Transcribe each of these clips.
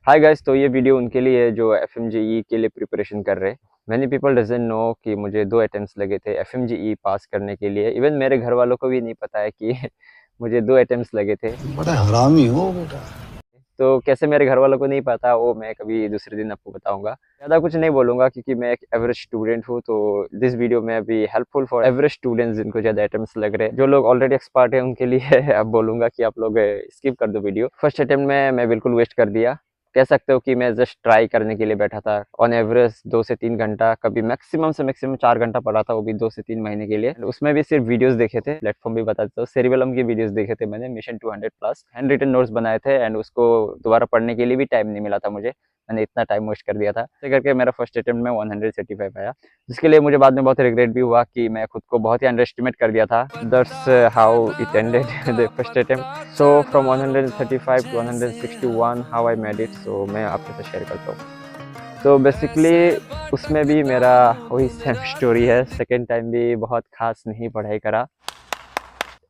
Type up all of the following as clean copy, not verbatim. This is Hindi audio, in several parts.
हाय गाइस, तो ये वीडियो उनके लिए है जो एफएमजीई के लिए प्रिपरेशन कर रहे हैं। मैनी पीपल डजंट नो कि मुझे 2 अटेम्प्ट्स लगे थे एफएमजीई पास करने के लिए। इवन मेरे घर वालों को भी नहीं पता है कि मुझे 2 अटेम्प्ट्स लगे थे। बड़ा हरामी हो बेटा। तो कैसे मेरे घर वालों को नहीं पता, वो मैं कभी दूसरे दिन आपको बताऊँगा। ज़्यादा कुछ नहीं बोलूँगा क्योंकि मैं एक एवरेज स्टूडेंट हूँ, तो दिस वीडियो में be helpful for average students जिनको ज़्यादा अटेम्प्ट्स लग रहे हैं। जो लोग ऑलरेडी एक्सपर्ट हैं उनके लिए अब बोलूँगा कि आप लोग स्किप कर दो वीडियो। फर्स्ट अटेम्प्ट में मैं बिल्कुल वेस्ट कर दिया। कह सकते हो कि मैं जस्ट ट्राई करने के लिए बैठा था। ऑन एवरेज 2 से 3 घंटा, कभी मैक्सिमम से मैक्सिमम 4 घंटा पढ़ा था, वो भी 2 से 3 महीने के लिए। उसमें भी सिर्फ वीडियोस देखे थे, प्लेटफॉर्म भी बता देता हूँ, सेरिबेलम की वीडियोस देखे थे मैंने, mission 200 plus hand written notes बनाए थे एंड उसको दोबारा पढ़ने के लिए भी टाइम नहीं मिला था मुझे। मैंने इतना टाइम वेस्ट कर दिया था। ऐसे करके मेरा फर्स्ट अटेम्प्ट में 135 आया, जिसके लिए मुझे बाद में बहुत रिग्रेट भी हुआ कि मैं खुद को बहुत ही अंडर एस्टिमेट कर दिया था। That's how it ended the first attempt. So from 135 to 161 how I made it, so मैं आपके साथ शेयर करता हूँ। तो बेसिकली उसमें भी मेरा वही सेम स्टोरी है। सेकेंड टाइम भी बहुत खास नहीं पढ़ाई करा।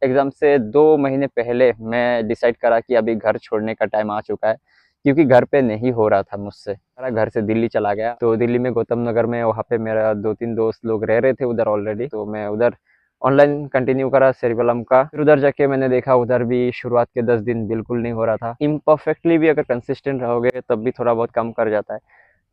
एग्ज़ाम से 2 महीने पहले मैं डिसाइड करा कि अभी घर छोड़ने का टाइम आ चुका है, क्योंकि घर पे नहीं हो रहा था मुझसे। मेरा घर से दिल्ली चला गया, तो दिल्ली में गौतम नगर में वहाँ पे मेरा 2-3 दोस्त लोग रह रहे थे उधर ऑलरेडी, तो मैं उधर ऑनलाइन कंटिन्यू करा सेरिबेलम का। फिर उधर जाके मैंने देखा उधर भी शुरुआत के 10 दिन बिल्कुल नहीं हो रहा था। इम्परफेक्टली भी अगर कंसिस्टेंट रहोगे तब भी थोड़ा बहुत कम कर जाता है।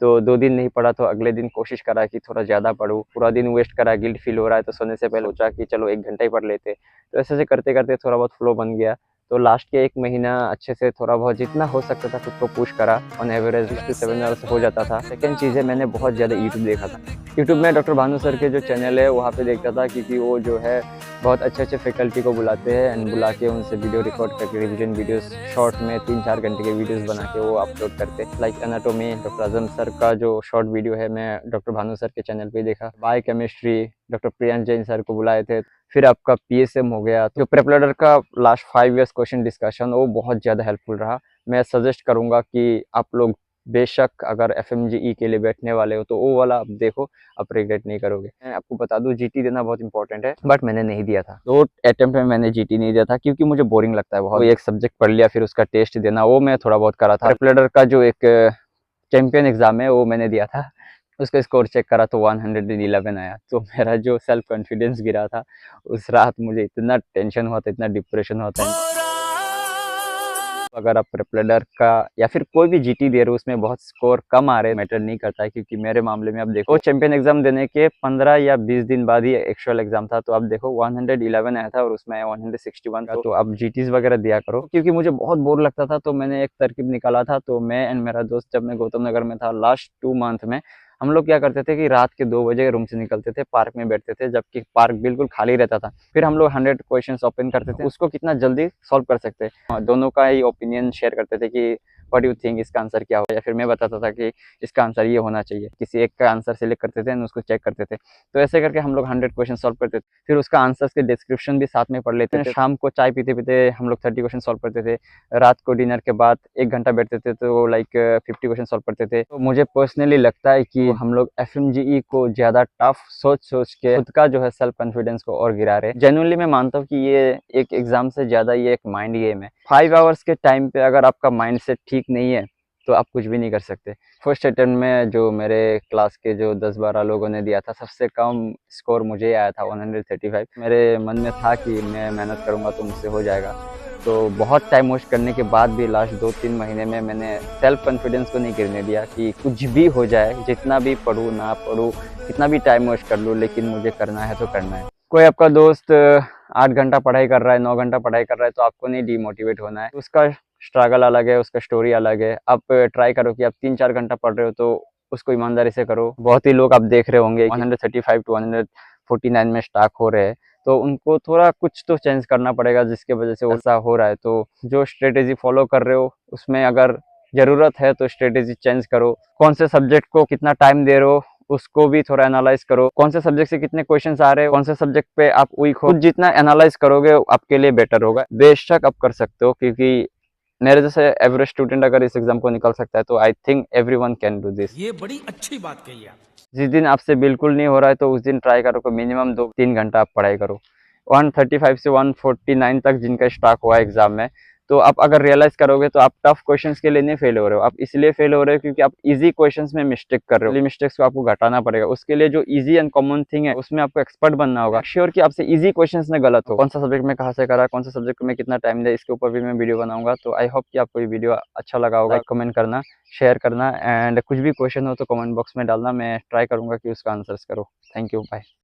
तो 2 दिन नहीं पढ़ा तो अगले दिन कोशिश करा कि थोड़ा ज़्यादा पढूँ। पूरा दिन वेस्ट करा, गिल्ट फ़ील हो रहा है, तो सोने से पहले सोचा कि चलो 1 घंटा ही पढ़ लेते। तो ऐसे-ऐसे करते-करते थोड़ा बहुत फ्लो बन गया। तो लास्ट के 1 महीना अच्छे से थोड़ा बहुत जितना हो सकता था खुद को पुश करा। ऑन एवरेज 6 टू 7 आवर्स हो जाता था। सेकंड चीज़ है, मैंने बहुत ज़्यादा यूट्यूब देखा था। यूट्यूब में डॉक्टर भानु सर के जो चैनल है वहाँ पे देखता था, क्योंकि वो जो है बहुत अच्छे-अच्छे फैकल्टी को बुलाते हैं एंड बुला के उनसे वीडियो रिकॉर्ड करके रिवीजन वीडियोस शॉर्ट में 3-4 घंटे के वीडियोस बना के वो अपलोड करते। लाइक एनाटॉमी डॉक्टर आजम सर का जो शॉर्ट वीडियो है मैं डॉक्टर भानु सर के चैनल पे ही देखा। Biochemistry doctor Priyansh Jain sir को बुलाए थे। फिर आपका पीएसएम हो गया, तो प्रेप लैडर का लास्ट 5 इयर्स क्वेश्चन डिस्कशन वो बहुत ज़्यादा हेल्पफुल रहा। मैं सजेस्ट करूँगा कि आप लोग बेशक अगर एफएमजीई के लिए बैठने वाले हो तो वो वाला आप देखो, आप रिग्रेट नहीं करोगे। मैं आपको बता दूं, जीटी देना बहुत इंपॉर्टेंट है, बट मैंने नहीं दिया था। 2 अटेम्प्ट में मैंने जीटी नहीं दिया था क्योंकि मुझे बोरिंग लगता है बहुत। एक सब्जेक्ट पढ़ लिया फिर उसका टेस्ट देना, वो मैं थोड़ा बहुत करा था। प्रेप लैडर का जो एक चैंपियन एग्जाम है वो मैंने दिया था। उसका स्कोर चेक करा तो 111 आया। तो मेरा जो सेल्फ कॉन्फिडेंस गिरा था, उस रात मुझे इतना टेंशन हुआ था, इतना डिप्रेशन हुआ था। अगर आप प्रेपलैडर का या फिर कोई भी जीटी दे रहे हो उसमें बहुत स्कोर कम आ रहे, मैटर नहीं करता है, क्योंकि मेरे मामले में आप देखो चैंपियन एग्जाम देने के 15 या 20 दिन बाद ही एक्चुअल एग्जाम था, तो आप देखो 111 आया था और उसमें आया 161 का। तो आप जीटीज वगैरह दिया करो, क्योंकि मुझे बहुत बोर लगता था। तो मैंने एक तरकीब निकाला था। तो मैं एंड मेरा दोस्त, जब मैं गौतम नगर में था लास्ट 2 मंथ में, हम लोग क्या करते थे कि रात के 2 बजे रूम से निकलते थे, पार्क में बैठते थे, जबकि पार्क बिल्कुल खाली रहता था। फिर हम लोग 100 क्वेश्चंस ओपन करते थे, उसको कितना जल्दी सॉल्व कर सकते हैं। दोनों का ही ओपिनियन शेयर करते थे कि व्हाट यू थिंक इसका आंसर क्या होगा, या फिर मैं बताता था कि इसका आंसर ये होना चाहिए। किसी एक का आंसर सिलेक्ट करते थे और उसको चेक करते थे। तो ऐसे करके हम लोग 100 क्वेश्चन सॉल्व करते थे। फिर उसका आंसर्स के डिस्क्रिप्शन भी साथ में पढ़ लेते थे। शाम को चाय पीते-पीते हम लोग 30 क्वेश्चन सॉल्व करते थे। रात को डिनर के बाद 1 घंटा बैठते थे तो लाइक 50 क्वेश्चन सॉल्व करते थे। तो मुझे पर्सनली लगता है कि हम लोग एफएमजीई को ज़्यादा टफ सोच के खुद का जो है सेल्फ कॉन्फिडेंस को और गिरा रहे हैं। जेन्युइनली मैं मानता हूँ कि ये एक एग्जाम से ज़्यादा ये एक माइंड गेम है। 5 आवर्स के टाइम पे अगर आपका माइंडसेट ठीक नहीं है तो आप कुछ भी नहीं कर सकते। फर्स्ट अटेम्प्ट में जो मेरे क्लास के जो 10-12 लोगों ने दिया था, सबसे कम स्कोर मुझे आया था 135। मेरे मन में था कि मैं मेहनत करूँगा तो मुझसे हो जाएगा। तो बहुत टाइम वेस्ट करने के बाद भी लास्ट 2-3 महीने में मैंने सेल्फ कॉन्फिडेंस को नहीं गिरने दिया कि कुछ भी हो जाए, जितना भी पढूँ ना पढूँ, कितना भी टाइम वेस्ट कर लूँ, लेकिन मुझे करना है तो करना है। कोई आपका दोस्त 8 घंटा पढ़ाई कर रहा है, 9 घंटा पढ़ाई कर रहा है, तो आपको नहीं डिमोटिवेट होना है। उसका स्ट्रगल अलग है, उसका स्टोरी अलग है। आप ट्राई करो कि आप 3-4 घंटा पढ़ रहे हो तो उसको ईमानदारी से करो। बहुत ही लोग आप देख रहे होंगे 135 टू 149 में स्टक हो रहे हैं, तो उनको थोड़ा कुछ तो चेंज करना पड़ेगा जिसकी वजह से ऐसा हो रहा है। तो जो स्ट्रेटेजी फॉलो कर रहे हो उसमें अगर ज़रूरत है तो स्ट्रेटेजी चेंज करो। कौन से सब्जेक्ट को कितना टाइम दे रहे हो उसको भी थोड़ा एनालाइज करो। कौन से सब्जेक्ट से कितने क्वेश्चंस आ रहे हैं, कौन से सब्जेक्ट पे आप वीक हो, खुद जितना एनालाइज करोगे आपके लिए बेटर होगा। बेशक आप कर सकते हो, क्योंकि मेरे जैसे एवरेज स्टूडेंट अगर इस एग्जाम को निकाल सकता है तो I think everyone can do this. ये बड़ी अच्छी बात कही आप। जिस दिन आपसे बिल्कुल नहीं हो रहा है तो उस दिन ट्राई करो कि मिनिमम 2-3 घंटा आप पढ़ाई करो। 135 से 149 तक जिनका स्टॉक हुआ एग्जाम में, तो आप अगर रियलाइज करोगे तो आप टफ क्वेश्चंस के लिए नहीं फेल हो रहे हो, आप इसलिए फेल हो रहे हो क्योंकि आप इजी क्वेश्चंस में मिस्टेक कर रहे हो। मिस्टेक्स को आपको घटाना पड़ेगा, उसके लिए जो इजी एंड कॉमन थिंग है उसमें आपको एक्सपर्ट बनना होगा। श्योर कि आपसे इजी क्वेश्चंस में गलत हो, कौन सा सब्जेक्ट में कहाँ से करा, कौन सा सब्जेक्ट में कितना टाइम दिया, इसके ऊपर भी मैं वीडियो बनाऊंगा। तो आई होप कि आपको ये वीडियो अच्छा लगा होगा। कमेंट करना, शेयर करना एंड कुछ भी क्वेश्चन हो तो कमेंट बॉक्स में डालना, मैं ट्राई करूंगा कि उसका आंसर्स करो। Thank you, bye.